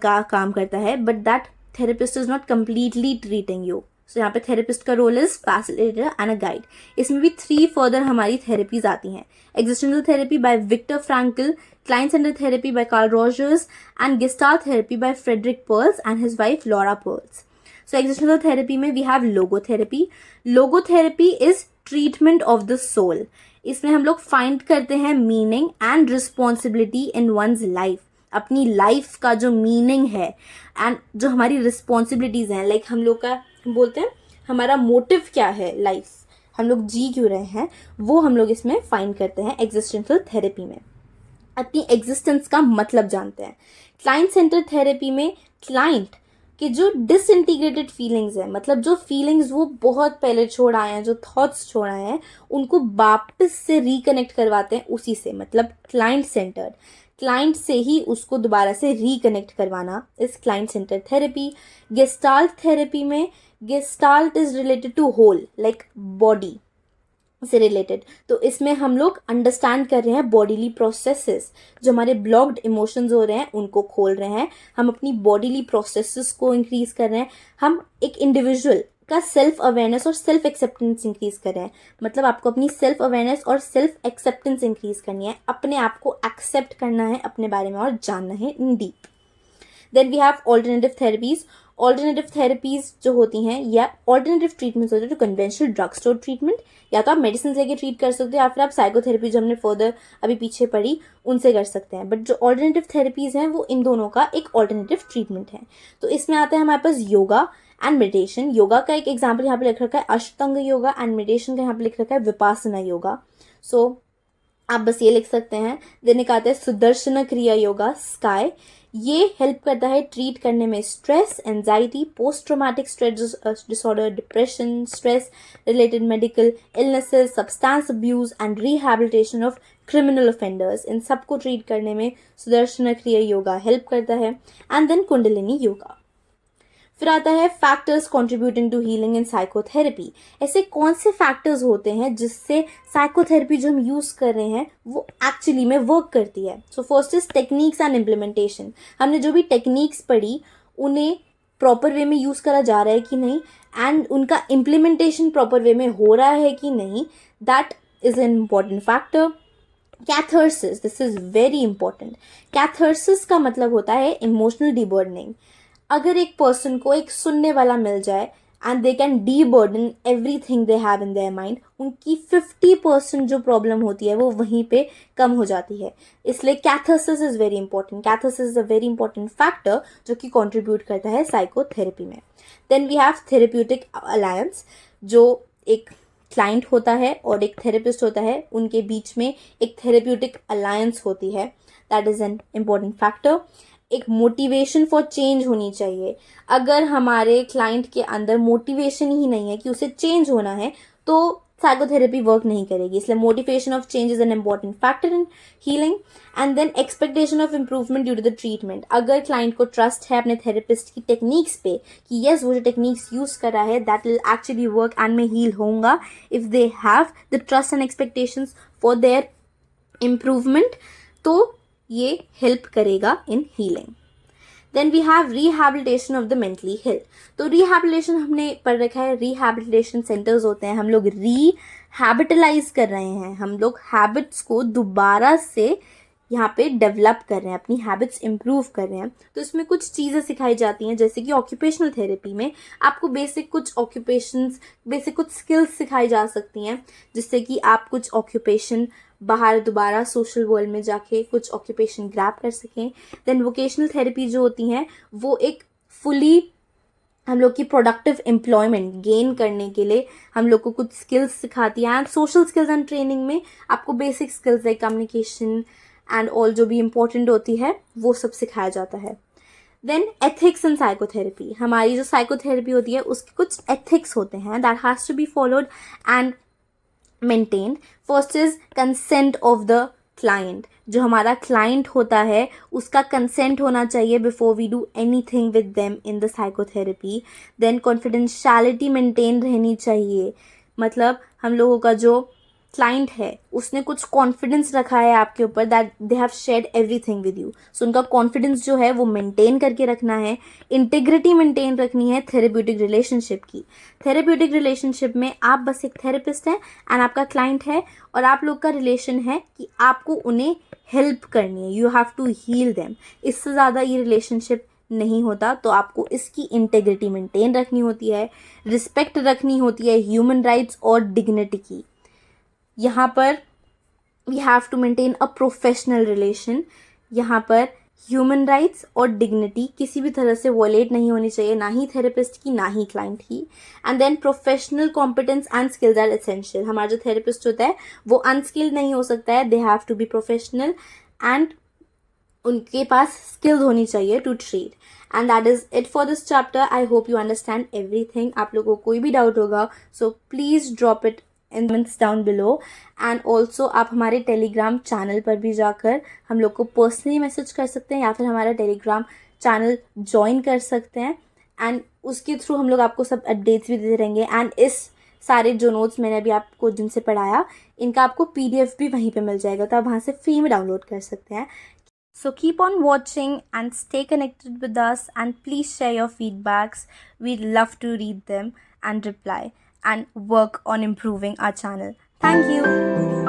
का काम करता है. But that therapist is not completely treating you. So यहाँ पे थेरेपिस्ट का role is facilitator and a guide. इसमें भी 3 फर्दर हमारी थेरेपीज आती हैं. Existential therapy by Viktor Frankl, client centered therapy by Carl Rogers and Gestalt therapy by Frederick Perls and his wife Laura Perls. So existential therapy में we have logotherapy. Logotherapy is treatment of the soul. इसमें हम लोग find करते हैं meaning and responsibility in one's life. अपनी life का जो meaning है and जो हमारी responsibilities हैं, like हम लोग का हम बोलते हैं हमारा motive क्या है life, हम लोग जी क्यों रहे हैं, वो हम लोग इसमें find करते हैं existential therapy में. अपनी एग्जिस्टेंस का मतलब जानते हैं. क्लाइंट सेंटर थेरेपी में क्लाइंट के जो डिसइंटीग्रेटेड फीलिंग्स हैं, मतलब जो फीलिंग्स वो बहुत पहले छोड़ आए हैं, जो थॉट्स छोड़ आए हैं, उनको वापस से रिकनेक्ट करवाते हैं उसी से. मतलब क्लाइंट सेंटर्ड, क्लाइंट से ही उसको दोबारा से रिकनेक्ट करवाना इस client centre therapy. Gestalt therapy में gestalt is related to whole, like body से रिलेटेड. तो इसमें हम लोग अंडरस्टैंड कर रहे हैं बॉडीली प्रोसेसेस, जो हमारे ब्लॉक्ड इमोशंस हो रहे हैं उनको खोल रहे हैं. हम अपनी बॉडीली प्रोसेसेस को इंक्रीज कर रहे हैं. हम एक इंडिविजुअल का सेल्फ अवेयरनेस और सेल्फ एक्सेप्टेंस इंक्रीज कर रहे हैं. मतलब आपको अपनी सेल्फ अवेयरनेस और सेल्फ एक्सेप्टेंस इंक्रीज करनी है, अपने आप को एक्सेप्ट करना है, अपने बारे में और जानना है in deep. Then we have alternative therapies. Alternative therapies जो होती हैं या ऑल्टरनेटिव ट्रीटमेंट्स होते हैं, तो कन्वेंशनल ड्रग स्टोर ट्रीटमेंट, या तो आप मेडिसिन लेके ट्रीट कर सकते हो या फिर आप साइकोथेरेपी जो हमने फर्दर अभी पीछे पढ़ी उनसे कर सकते हैं. बट जो ऑल्टरनेटिव थेरेपीज हैं वो इन दोनों का एक ऑल्टरनेटिव ट्रीटमेंट है. तो इसमें आता है हमारे पास योगा एंड मेडिटेशन. योगा का एक एग्जाम्पल यहाँ पे लिख रखा है अष्टांग योगा एंड मेडिटेशन का यहाँ पे लिख रखा है विपासना योगा. सो आप बस ये लिख सकते हैं. देन एक आता है सुदर्शन क्रिया योगा, स्काई. ये हेल्प करता है ट्रीट करने में stress, anxiety, post traumatic stress disorder, depression, stress related medical illnesses, substance abuse and rehabilitation of criminal offenders. इन सबको ट्रीट करने में सुदर्शन क्रिया योगा हेल्प करता है. And then kundalini yoga. फिर आता है factors contributing to healing in psychotherapy. ऐसे कौन से फैक्टर्स होते हैं जिससे साइकोथेरेपी जो हम यूज कर रहे हैं वो एक्चुअली में वर्क करती है. सो first is techniques and implementation. हमने जो भी टेक्निक्स पढ़ी उन्हें प्रॉपर वे में यूज करा जा रहा है कि नहीं, एंड उनका इम्प्लीमेंटेशन प्रॉपर वे में हो रहा है कि नहीं, that is an important factor. Catharsis, this is very important. Catharsis का मतलब होता है इमोशनल डिबर्डनिंग. अगर एक पर्सन को एक सुनने वाला मिल जाए and they can deburden everything they have in their mind, उनकी 50% जो प्रॉब्लम होती है वो वहीं पे कम हो जाती है. इसलिए catharsis is very important. Catharsis is a very important factor जो कि कंट्रीब्यूट करता है साइकोथेरेपी में. Then we have therapeutic alliance. जो एक क्लाइंट होता है और एक थेरेपिस्ट होता है, उनके बीच में एक थेरेप्यूटिक अलायंस होती है. That is an important factor. एक मोटिवेशन फॉर चेंज होनी चाहिए. अगर हमारे क्लाइंट के अंदर मोटिवेशन ही नहीं है कि उसे चेंज होना है तो साइकोथेरेपी वर्क नहीं करेगी. इसलिए motivation of change is an important factor in healing. And then expectation of improvement due to the treatment. अगर क्लाइंट को ट्रस्ट है अपने थेरेपिस्ट की टेक्निक्स पे कि यस वो जो टेक्निक्स यूज कर रहा है that will actually work and मैं हील होऊंगा, if they have the trust and expectations for their improvement, तो ये हेल्प करेगा in healing. Then we have rehabilitation of the mentally health. तो रिहैबिलिटेशन हमने पढ़ रखा है, रिहैबिलिटेशन सेंटर्स होते हैं, हम लोग रिहैबिटलाइज कर रहे हैं, हम लोग हैबिट्स को दोबारा से यहाँ पे डेवलप कर रहे हैं, अपनी हैबिट्स इम्प्रूव कर रहे हैं। तो इसमें कुछ चीज़ें सिखाई जाती हैं, जैसे कि ऑक्यूपेशनल थेरेपी में आपको बेसिक कुछ ऑक्यूपेशंस, बेसिक कुछ स्किल्स सिखाई जा सकती हैं, जिससे कि आप कुछ ऑक्यूपेशन बाहर दोबारा सोशल वर्ल्ड में जाके कुछ ऑक्यूपेशन ग्रैब कर सकें। देन वोकेशनल थेरेपी जो होती हैं वो एक फुली हम लोग की प्रोडक्टिव एम्प्लॉयमेंट गेन करने के लिए हम लोग को कुछ स्किल्स सिखाती है। And social skills and training में आपको basic skills like communication and all जो भी इम्पोर्टेंट होती है वो सब सिखाया जाता है। देन एथिक्स एंड साइकोथेरेपी, हमारी जो साइकोथेरेपी होती है उसके कुछ एथिक्स होते हैं that has to be followed and maintained. First is consent of the client, जो हमारा क्लाइंट होता है उसका कंसेंट होना चाहिए before we do anything with them in the psychotherapy. Then confidentiality maintain रहनी चाहिए, मतलब हम लोगों का जो क्लाइंट है उसने कुछ कॉन्फिडेंस रखा है आपके ऊपर that they have shared everything with you, so उनका कॉन्फिडेंस जो है वो मेंटेन करके रखना है। इंटीग्रिटी मेंटेन रखनी है थेरेप्यूटिक रिलेशनशिप की। थेरेप्यूटिक रिलेशनशिप में आप बस एक थेरेपिस्ट हैं एंड आपका क्लाइंट है, और आप लोग का रिलेशन है कि आपको उन्हें हेल्प करनी है, you have to heal them. इससे ज़्यादा ये रिलेशनशिप नहीं होता। तो आपको इसकी इंटेग्रिटी मेंटेन रखनी होती है, रिस्पेक्ट रखनी होती है ह्यूमन राइट्स और डिग्निटी की। यहाँ पर we have to maintain a professional relation, यहाँ पर ह्यूमन राइट्स और डिग्निटी किसी भी तरह से वॉयलेट नहीं होनी चाहिए, ना ही थेरेपिस्ट की ना ही क्लाइंट की। And then professional competence and skills are essential, हमारा जो थेरेपिस्ट होता है वो अनस्किल्ड नहीं हो सकता है, they have to be professional and उनके पास स्किल्स होनी चाहिए to treat. And that is it for this chapter. I hope you understand everything. आप लोगों को कोई भी डाउट होगा so please drop it in comments down below. And also आप हमारे टेलीग्राम चैनल पर भी जाकर हम लोग को पर्सनली मैसेज कर सकते हैं या फिर हमारा टेलीग्राम चैनल ज्वाइन कर सकते हैं, एंड उसके थ्रू हम लोग आपको सब अपडेट्स भी देते रहेंगे। एंड इस सारे जो नोट्स मैंने अभी आपको जिनसे पढ़ाया इनका आपको PDF भी वहीं पे मिल जाएगा, तो आप वहाँ से फ्री में डाउनलोड कर सकते हैं। So keep on watching and stay connected with us, and please share your feedbacks. We'd love to read them and reply and work on improving our channel. Thank you.